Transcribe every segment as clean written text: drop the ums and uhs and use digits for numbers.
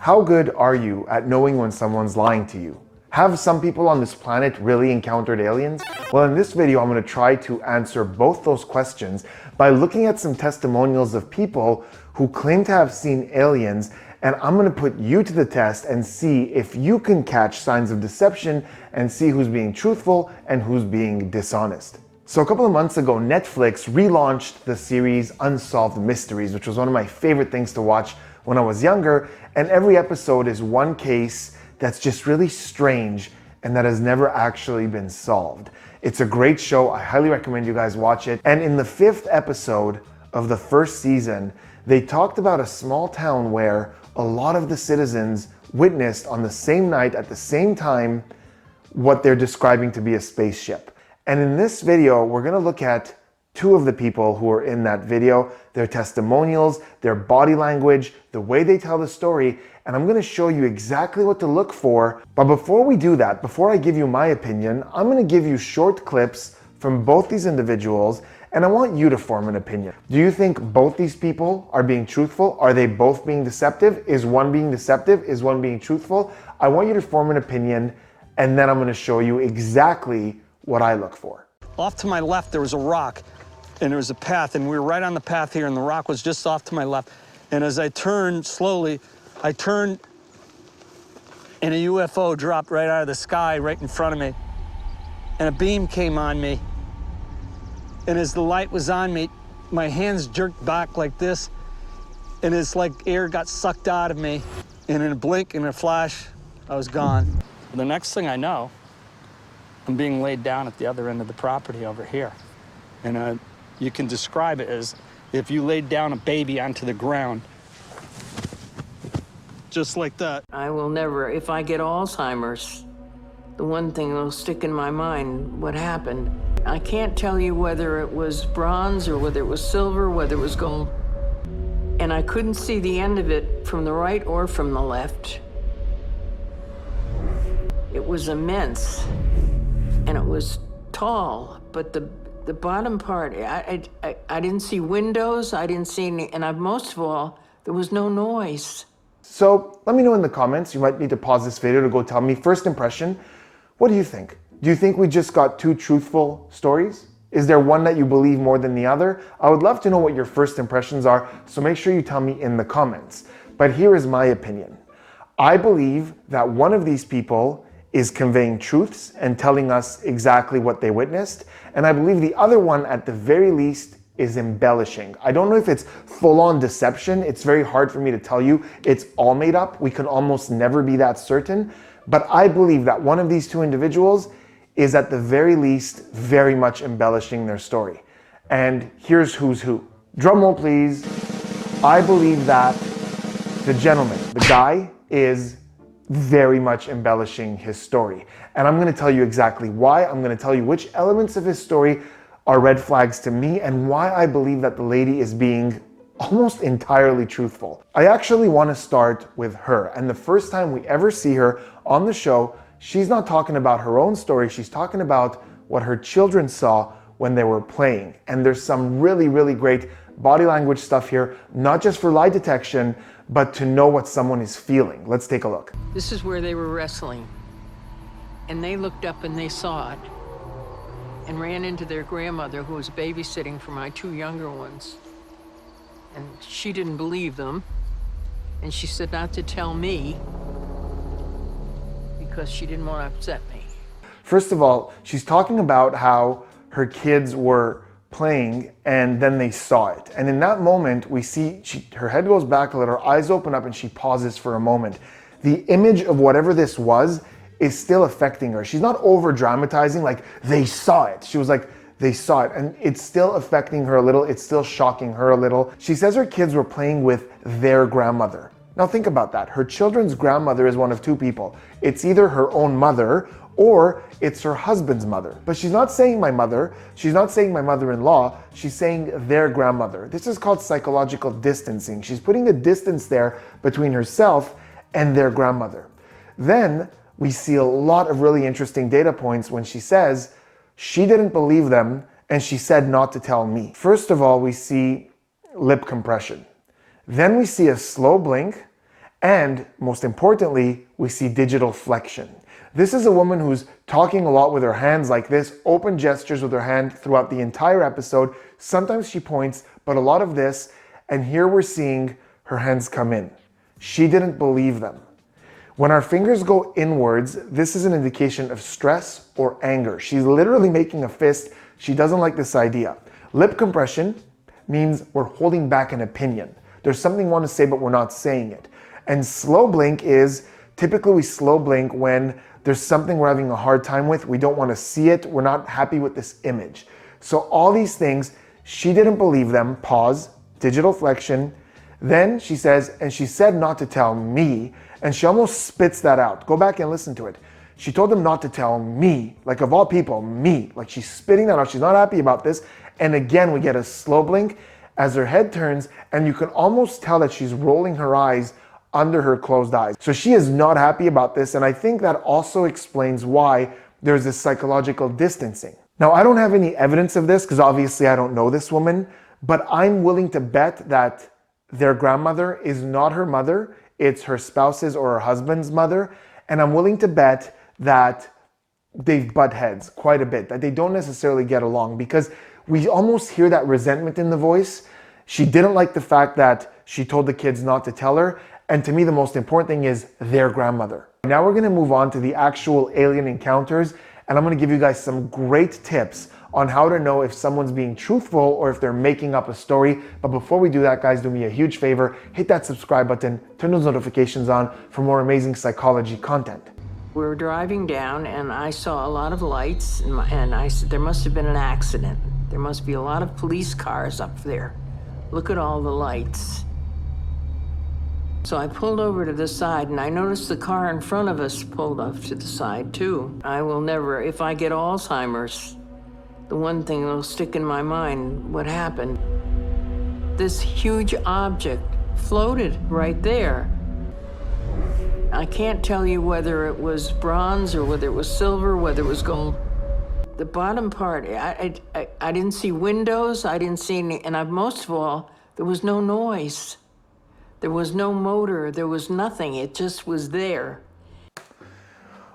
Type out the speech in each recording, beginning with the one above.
How good are you at knowing when someone's lying to you? Have some people on this planet really encountered aliens? Well, in this video, I'm going to try to answer both those questions by looking at some testimonials of people who claim to have seen aliens, and I'm going to put you to the test and see if you can catch signs of deception and see who's being truthful and who's being dishonest. So a couple of months ago, Netflix relaunched the series Unsolved Mysteries, which was one of my favorite things to watch when I was younger, and every episode is one case that's just really strange and that has never actually been solved. It's a great show. I highly recommend you guys watch it. And in the 5th episode of the 1st season, they talked about a small town where a lot of the citizens witnessed on the same night at the same time what they're describing to be a spaceship. And in this video, we're gonna look at 2 of the people who are in that video, their testimonials, their body language, the way they tell the story, and I'm gonna show you exactly what to look for. But before we do that, before I give you my opinion, I'm gonna give you short clips from both these individuals, and I want you to form an opinion. Do you think both these people are being truthful? Are they both being deceptive? Is one being deceptive? Is one being truthful? I want you to form an opinion, and then I'm gonna show you exactly what I look for. Off to my left, there was a rock, and there was a path, and we were right on the path here, and the rock was just off to my left. And as I turned slowly, I turned, and a UFO dropped right out of the sky right in front of me. And a beam came on me. And as the light was on me, my hands jerked back like this, and it's like air got sucked out of me. And in a blink, in a flash, I was gone. The next thing I know, I'm being laid down at the other end of the property over here. And you can describe it as if you laid down a baby onto the ground, just like that. I will never, if I get Alzheimer's, the one thing that'll stick in my mind, what happened. I can't tell you whether it was bronze or whether it was silver, whether it was gold. And I couldn't see the end of it from the right or from the left. It was immense, and it was tall, but the bottom part, I didn't see windows, I didn't see any, and most of all, there was no noise. So let me know in the comments. You might need to pause this video to go tell me first impression. What do you think? Do you think we just got 2 truthful stories? Is there one that you believe more than the other? I would love to know what your first impressions are, so make sure you tell me in the comments. But here is my opinion. I believe that one of these people is conveying truths and telling us exactly what they witnessed. And I believe the other one, at the very least, is embellishing. I don't know if it's full-on deception. It's very hard for me to tell you. It's all made up. We can almost never be that certain. But I believe that one of these 2 individuals is at the very least very much embellishing their story. And here's who's who. Drum roll, please. I believe that the gentleman, the guy, is very much embellishing his story. And I'm going to tell you exactly why. I'm going to tell you which elements of his story are red flags to me and why I believe that the lady is being almost entirely truthful. I actually want to start with her. And the first time we ever see her on the show, she's not talking about her own story. She's talking about what her children saw when they were playing. And there's some really, really great body language stuff here, not just for lie detection, but to know what someone is feeling. Let's take a look. This is where they were wrestling. And they looked up and they saw it and ran into their grandmother, who was babysitting for my 2 younger ones. And she didn't believe them. And she said not to tell me because she didn't want to upset me. First of all, she's talking about how her kids were playing and then they saw it. And in that moment, we see her head goes back a little, her eyes open up, and she pauses for a moment. The image of whatever this was is still affecting her. She's not over dramatizing like they saw it. She was like, they saw it, and it's still affecting her a little. It's still shocking her a little. She says her kids were playing with their grandmother. Now think about that. Her children's grandmother is one of 2 people. It's either her own mother or it's her husband's mother. But she's not saying my mother. She's not saying my mother-in-law. She's saying their grandmother. This is called psychological distancing. She's putting a distance there between herself and their grandmother. Then we see a lot of really interesting data points when she says she didn't believe them and she said not to tell me. First of all, we see lip compression. Then we see a slow blink, And most importantly, we see digital flexion. This is a woman who's talking a lot with her hands like this, open gestures with her hand throughout the entire episode. Sometimes she points, but a lot of this, and here we're seeing her hands come in. She didn't believe them. When our fingers go inwards, this is an indication of stress or anger. She's literally making a fist. She doesn't like this idea. Lip compression means we're holding back an opinion. There's something we want to say, but we're not saying it. And slow blink is, typically we slow blink when there's something we're having a hard time with. We don't want to see it. We're not happy with this image. So all these things, she didn't believe them. Pause, digital flexion. Then she says, and she said not to tell me, and she almost spits that out. Go back and listen to it. She told them not to tell me, like of all people, me. Like she's spitting that out. She's not happy about this. And again, we get a slow blink as her head turns, and you can almost tell that she's rolling her eyes under her closed eyes. So she is not happy about this, and I think that also explains why there's this psychological distancing. Now, I don't have any evidence of this because obviously I don't know this woman, but I'm willing to bet that their grandmother is not her mother, it's her spouse's or her husband's mother, and I'm willing to bet that they butt heads quite a bit, that they don't necessarily get along, because we almost hear that resentment in the voice. She didn't like the fact that she told the kids not to tell her, and to me the most important thing is their grandmother. Now we're going to move on to the actual alien encounters, and I'm going to give you guys some great tips on how to know if someone's being truthful or if they're making up a story. But before we do that, guys, do me a huge favor, hit that subscribe button, turn those notifications on for more amazing psychology content. We were driving down and I saw a lot of lights and I said, there must have been an accident. There must be a lot of police cars up there. Look at all the lights. So I pulled over to the side and I noticed the car in front of us pulled off to the side too. I will never, if I get Alzheimer's, the one thing that'll stick in my mind, what happened. This huge object floated right there. I can't tell you whether it was bronze or whether it was silver, whether it was gold. The bottom part, I didn't see windows, I didn't see any, and most of all, there was no noise. There was no motor, there was nothing, it just was there.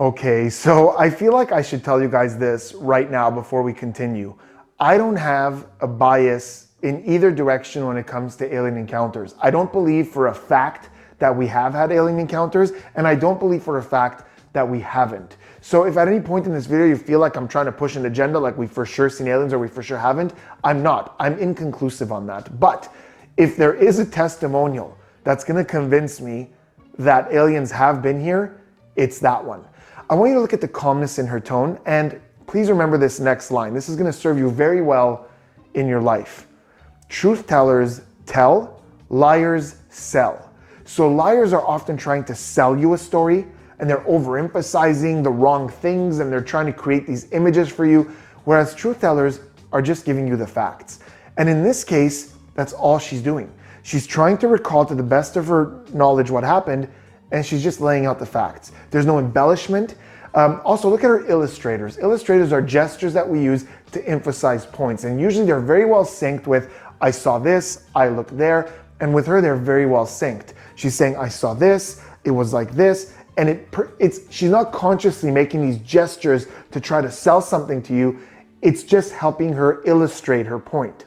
Okay, so I feel like I should tell you guys this right now before we continue. I don't have a bias in either direction when it comes to alien encounters. I don't believe for a fact that we have had alien encounters, and I don't believe for a fact that we haven't. So if at any point in this video you feel like I'm trying to push an agenda, like we've for sure seen aliens or we for sure haven't, I'm not. I'm inconclusive on that. But if there is a testimonial that's gonna convince me that aliens have been here, it's that one. I want you to look at the calmness in her tone, and please remember this next line. This is gonna serve you very well in your life. Truth tellers tell, liars sell. So liars are often trying to sell you a story, and they're overemphasizing the wrong things, and they're trying to create these images for you, whereas truth tellers are just giving you the facts. And in this case, that's all she's doing. She's trying to recall to the best of her knowledge what happened, and she's just laying out the facts. There's no embellishment. Also, look at her illustrators. Illustrators are gestures that we use to emphasize points, and usually they're very well synced with, I saw this, I looked there, and with her, they're very well synced. She's saying, I saw this, it was like this, and she's not consciously making these gestures to try to sell something to you. It's just helping her illustrate her point.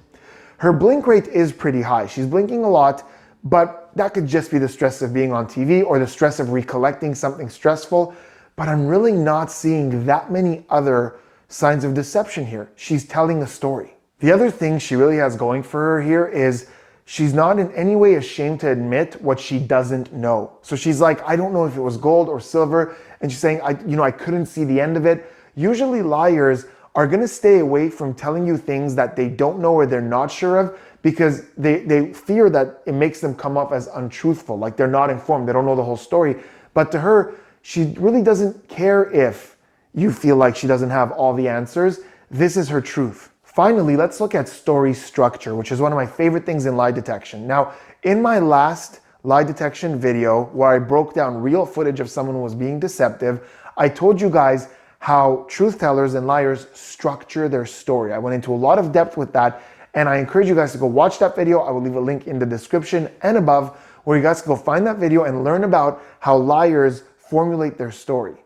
Her blink rate is pretty high. She's blinking a lot, but that could just be the stress of being on TV or the stress of recollecting something stressful. But I'm really not seeing that many other signs of deception here. She's telling a story. The other thing she really has going for her here is she's not in any way ashamed to admit what she doesn't know. So she's like, I don't know if it was gold or silver. And she's saying, I couldn't see the end of it. Usually liars are gonna stay away from telling you things that they don't know or they're not sure of, because they fear that it makes them come off as untruthful, like they're not informed, they don't know the whole story. But to her, she really doesn't care if you feel like she doesn't have all the answers. This is her truth. Finally, let's look at story structure, which is one of my favorite things in lie detection. Now, in my last lie detection video, where I broke down real footage of someone who was being deceptive, I told you guys how truth tellers and liars structure their story. I went into a lot of depth with that, and I encourage you guys to go watch that video. I will leave a link in the description and above where you guys can go find that video and learn about how liars formulate their story.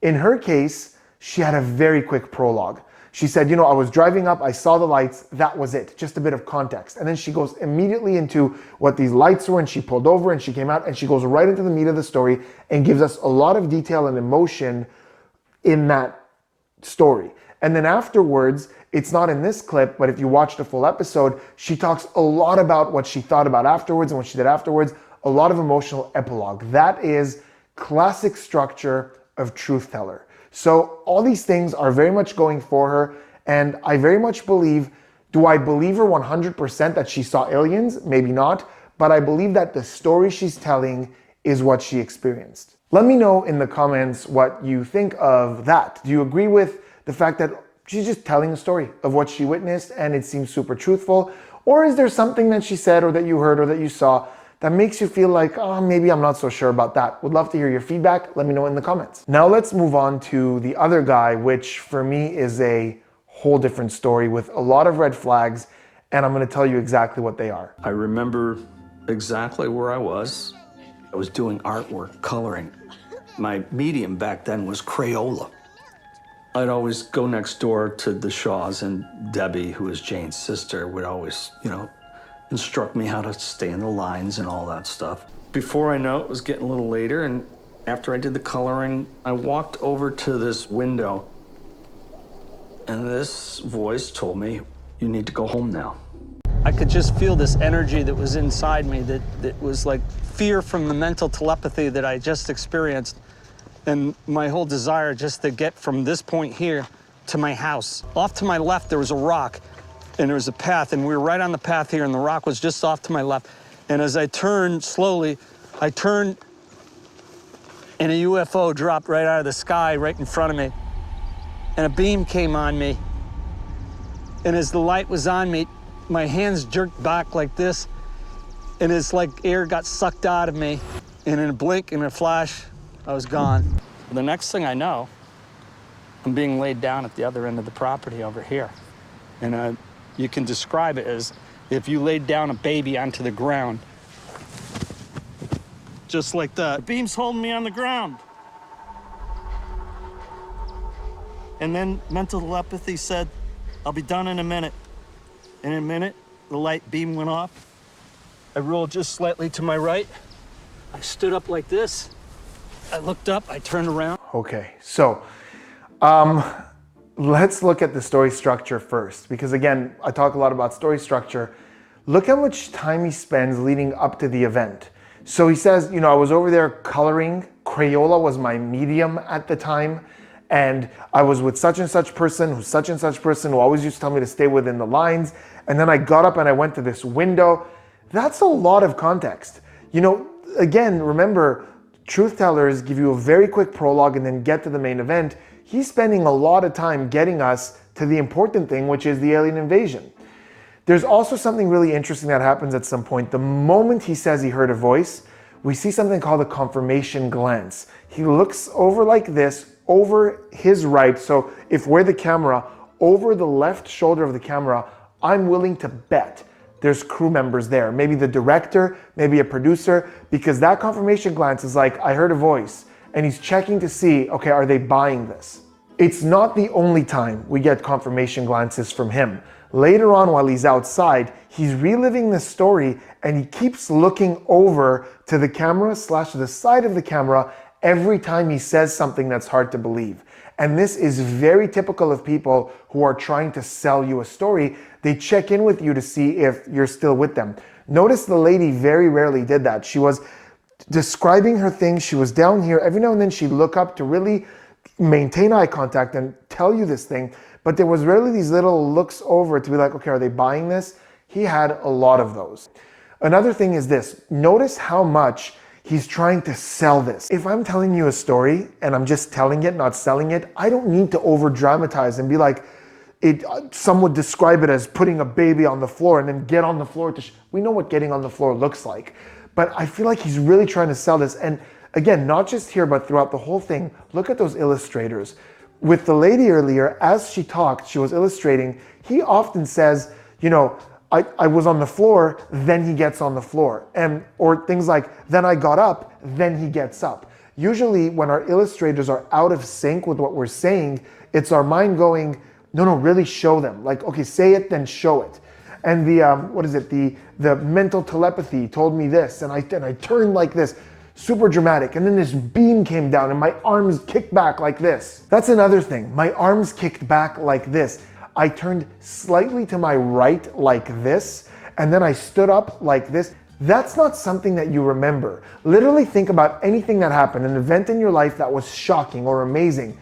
In her case, she had a very quick prologue. She said, I was driving up, I saw the lights, that was it, just a bit of context. And then she goes immediately into what these lights were, and she pulled over and she came out and she goes right into the meat of the story and gives us a lot of detail and emotion in that story. And then afterwards, it's not in this clip, but if you watch the full episode, she talks a lot about what she thought about afterwards and what she did afterwards, a lot of emotional epilogue. That is classic structure of truth teller. So all these things are very much going for her, and I very much believe, do I believe her 100% that she saw aliens? Maybe not, but I believe that the story she's telling is what she experienced. Let me know in the comments what you think of that. Do you agree with the fact that she's just telling a story of what she witnessed and it seems super truthful? Or is there something that she said or that you heard or that you saw that makes you feel like, oh, maybe I'm not so sure about that? Would love to hear your feedback. Let me know in the comments. Now let's move on to the other guy, which for me is a whole different story with a lot of red flags, and I'm gonna tell you exactly what they are. I remember exactly where I was. I was doing artwork, coloring. My medium back then was Crayola. I'd always go next door to the Shaws, and Debbie, who was Jane's sister, would always, instruct me how to stay in the lines and all that stuff. Before I know it, was getting a little later, and after I did the coloring, I walked over to this window, and this voice told me, you need to go home now. I could just feel this energy that was inside me that was like fear from the mental telepathy that I just experienced, and my whole desire just to get from this point here to my house. Off to my left, there was a rock, and there was a path, and we were right on the path here, and the rock was just off to my left. And as I turned slowly, I turned, and a UFO dropped right out of the sky right in front of me. And a beam came on me. And as the light was on me, my hands jerked back like this, and it's like air got sucked out of me. And in a blink, in a flash, I was gone. The next thing I know, I'm being laid down at the other end of the property over here. And you can describe it as if you laid down a baby onto the ground. Just like that. The beam's holding me on the ground. And then mental telepathy said, I'll be done in a minute. And in a minute, the light beam went off. I rolled just slightly to my right. I stood up like this. I looked up, I turned around. Okay, so let's look at the story structure first, because again, I talk a lot about story structure. Look how much time he spends leading up to the event. So he says, I was over there coloring. Crayola was my medium at the time. And I was with such and such person, who's such and such person, who always used to tell me to stay within the lines. And then I got up and I went to this window. That's a lot of context. Again, remember, truth tellers give you a very quick prologue and then get to the main event. He's spending a lot of time getting us to the important thing, which is the alien invasion. There's also something really interesting that happens at some point. The moment he says he heard a voice, we see something called a confirmation glance. He looks over like this, over his right. So if we're the camera, over the left shoulder of the camera, I'm willing to bet there's crew members there. Maybe the director, maybe a producer, because that confirmation glance is like, I heard a voice. And he's checking to see, okay, are they buying this? It's not the only time we get confirmation glances from him. Later on, while he's outside, he's reliving the story and he keeps looking over to the camera / the side of the camera every time he says something that's hard to believe. And this is very typical of people who are trying to sell you a story. They check in with you to see if you're still with them. Notice the lady very rarely did that. She was describing her thing. She was down here. Every now and then she'd look up to really maintain eye contact and tell you this thing. But there was rarely these little looks over to be like, okay, are they buying this? He had a lot of those. Another thing is this. Notice how much he's trying to sell this. If I'm telling you a story and I'm just telling it, not selling it, I don't need to over dramatize and be like, some would describe it as putting a baby on the floor and then get on the floor to we know what getting on the floor looks like. But I feel like he's really trying to sell this. And again, not just here, but throughout the whole thing, look at those illustrators. With the lady earlier, as she talked, she was illustrating, he often says, I was on the floor, then he gets on the floor. Or things like, then I got up, then he gets up. Usually when our illustrators are out of sync with what we're saying, it's our mind going, no, really show them. Like, okay, say it, then show it. And the mental telepathy told me this, and I turned like this, super dramatic. And then this beam came down and my arms kicked back like this. That's another thing. My arms kicked back like this. I turned slightly to my right like this, and then I stood up like this. That's not something that you remember. Literally think about anything that happened, an event in your life that was shocking or amazing.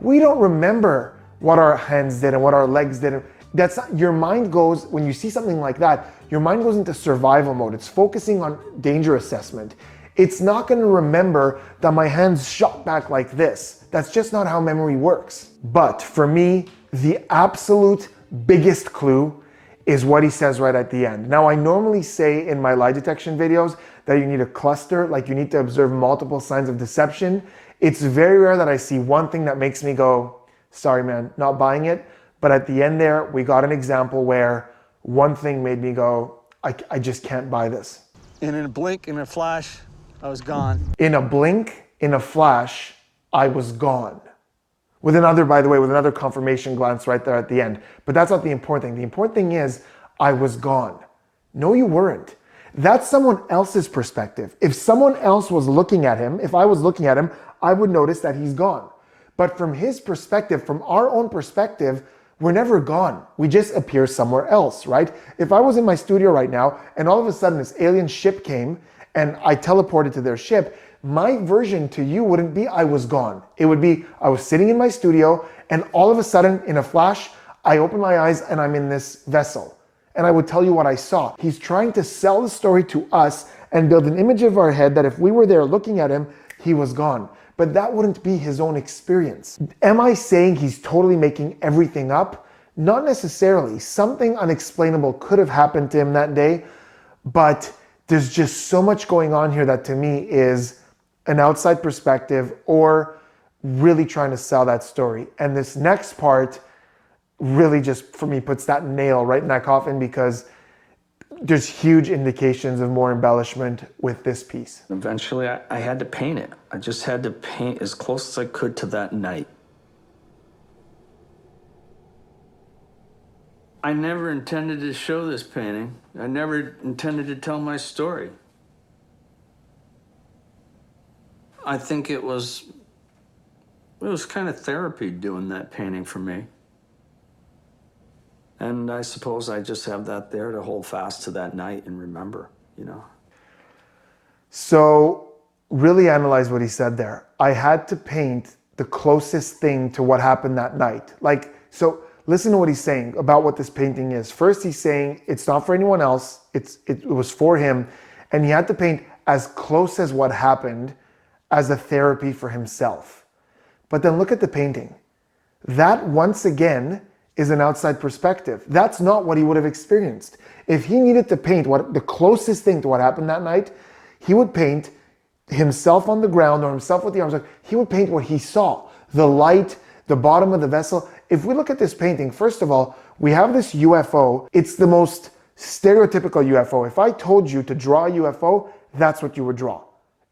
We don't remember what our hands did and what our legs did. That's not, your mind goes, when you see something like that, your mind goes into survival mode. It's focusing on danger assessment. It's not going to remember that my hands shot back like this. That's just not how memory works. But for me, the absolute biggest clue is what he says right at the end. Now, I normally say in my lie detection videos that you need a cluster, like you need to observe multiple signs of deception. It's very rare that I see one thing that makes me go, sorry man, not buying it. But at the end there, we got an example where one thing made me go, I just can't buy this. And in a blink, in a flash, I was gone. In a blink, in a flash, I was gone. With another confirmation glance right there at the end. But that's not the important thing. The important thing is, I was gone. No, you weren't. That's someone else's perspective. If someone else was looking at him, if I was looking at him, I would notice that he's gone. But from his perspective, from our own perspective, we're never gone. We just appear somewhere else, right? If I was in my studio right now and all of a sudden this alien ship came and I teleported to their ship, my version to you wouldn't be I was gone. It would be I was sitting in my studio and all of a sudden in a flash, I open my eyes and I'm in this vessel. And I would tell you what I saw. He's trying to sell the story to us and build an image of our head that if we were there looking at him, he was gone. But that wouldn't be his own experience. Am I saying he's totally making everything up? Not necessarily. Something unexplainable could have happened to him that day, but there's just so much going on here that to me is an outside perspective or really trying to sell that story. And this next part really just, for me, puts that nail right in that coffin because there's huge indications of more embellishment with this piece. Eventually, I had to paint it. I just had to paint as close as I could to that night. I never intended to show this painting. I never intended to tell my story. I think it was kind of therapy doing that painting for me. And I suppose I just have that there to hold fast to that night and remember, you know. So really analyze what he said there. I had to paint the closest thing to what happened that night. So listen to what he's saying about what this painting is. First, he's saying it's not for anyone else. It was for him. And he had to paint as close as what happened as a therapy for himself. But then look at the painting. That, once again, is an outside perspective. That's not what he would have experienced. If he needed to paint the closest thing to what happened that night, he would paint himself on the ground or himself with the arms up. He would paint what he saw, the light, the bottom of the vessel. If we look at this painting, first of all, we have this UFO. It's the most stereotypical UFO. If I told you to draw a UFO, that's what you would draw.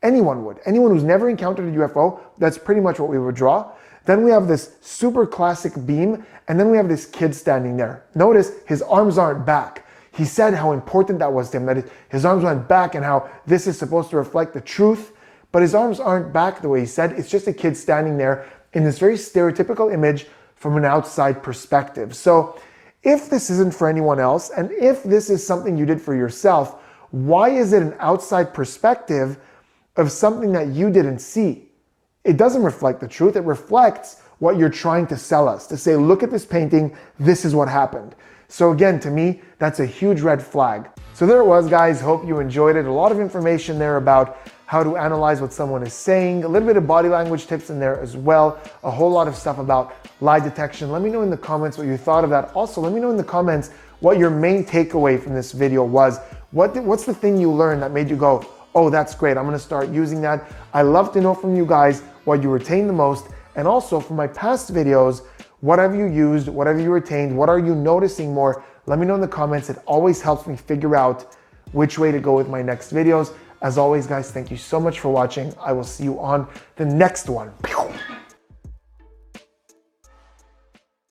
Anyone would. Anyone who's never encountered a UFO, that's pretty much what we would draw. Then we have this super classic beam, and then we have this kid standing there. Notice his arms aren't back. He said how important that was to him, that his arms went back and how this is supposed to reflect the truth, but his arms aren't back the way he said. It's just a kid standing there in this very stereotypical image from an outside perspective. So if this isn't for anyone else, and if this is something you did for yourself, why is it an outside perspective of something that you didn't see? It doesn't reflect the truth. It reflects what you're trying to sell us, to say, look at this painting, this is what happened. So again, to me, that's a huge red flag. So there it was, guys. Hope you enjoyed it. A lot of information there about how to analyze what someone is saying, a little bit of body language tips in there as well, a whole lot of stuff about lie detection. Let me know in the comments what you thought of that. Also, let me know in the comments what your main takeaway from this video was. What's the thing you learned that made you go, oh, that's great, I'm gonna start using that. I love to know from you guys what you retain the most, and also from my past videos, what have you used, what have you retained, what are you noticing more Let me know in the comments. It always helps me figure out which way to go with my next videos. As always, guys, thank you so much for watching. I will see you on the next one.